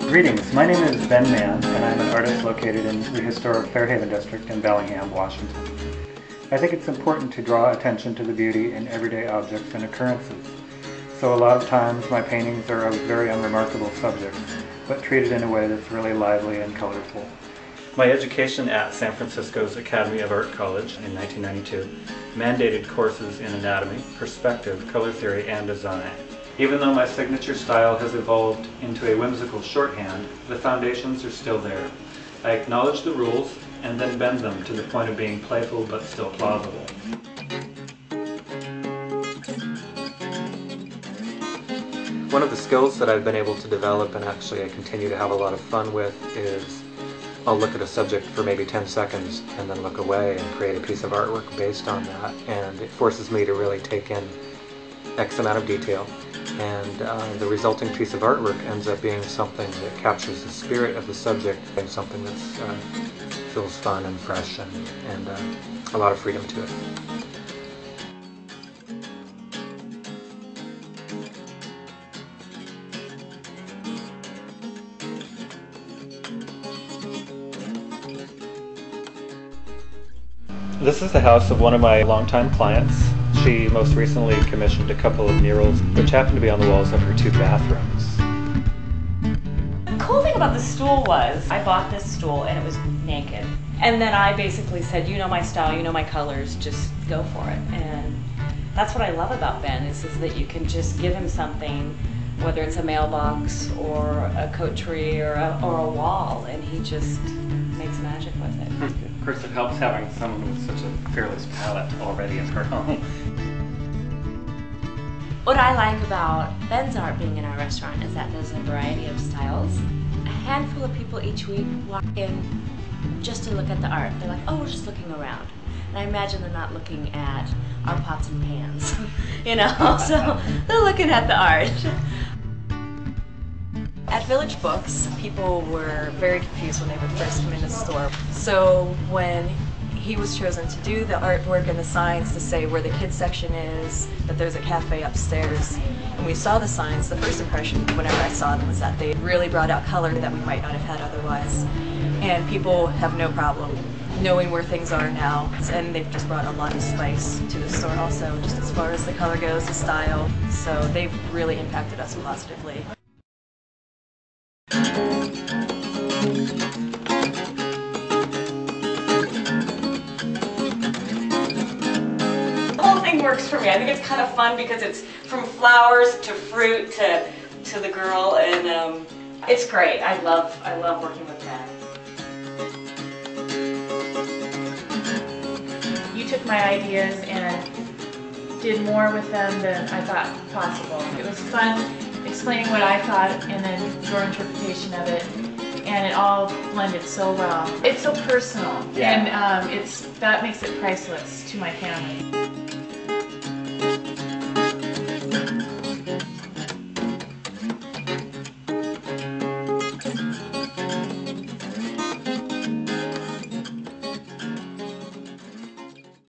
Greetings, my name is Ben Mann, and I'm an artist located in the historic Fairhaven district in Bellingham, Washington. I think it's important to draw attention to the beauty in everyday objects and occurrences. So a lot of times my paintings are of very unremarkable subjects, but treated in a way that's really lively and colorful. My education at San Francisco's Academy of Art College in 1992 mandated courses in anatomy, perspective, color theory, and design. Even though my signature style has evolved into a whimsical shorthand, the foundations are still there. I acknowledge the rules and then bend them to the point of being playful but still plausible. One of the skills that I've been able to develop, and actually I continue to have a lot of fun with, is I'll look at a subject for maybe 10 seconds and then look away and create a piece of artwork based on that, and it forces me to really take in X amount of detail, and the resulting piece of artwork ends up being something that captures the spirit of the subject and something that feels fun and fresh and a lot of freedom to it. This is the house of one of my longtime clients. She most recently commissioned a couple of murals which happen to be on the walls of her 2 bathrooms. The cool thing about the stool was, I bought this stool and it was naked. And then I basically said, you know my style, you know my colors, just go for it. And that's what I love about Ben, is that you can just give him something, whether it's a mailbox or a coterie or a wall, and he just makes magic with it. Of course, it helps having someone with such a fearless palette already in her home. What I like about Ben's art being in our restaurant is that there's a variety of styles. A handful of people each week walk in just to look at the art. They're like, oh, we're just looking around. And I imagine they're not looking at our pots and pans, you know, so they're looking at the art. At Village Books, people were very confused when they would first come into the store. So when he was chosen to do the artwork and the signs to say where the kids section is, that there's a cafe upstairs, and we saw the signs, the first impression whenever I saw them was that they really brought out color that we might not have had otherwise. And people have no problem knowing where things are now, and they've just brought a lot of spice to the store also, just as far as the color goes, the style. So they've really impacted us positively. The whole thing works for me. I think it's kind of fun because it's from flowers to fruit to the girl, and it's great. I love working with Ben. You took my ideas and did more with them than I thought possible. It was fun explaining what I thought and then your interpretation of it, and it all blended so well. It's so personal, yeah. And that makes it priceless to my family.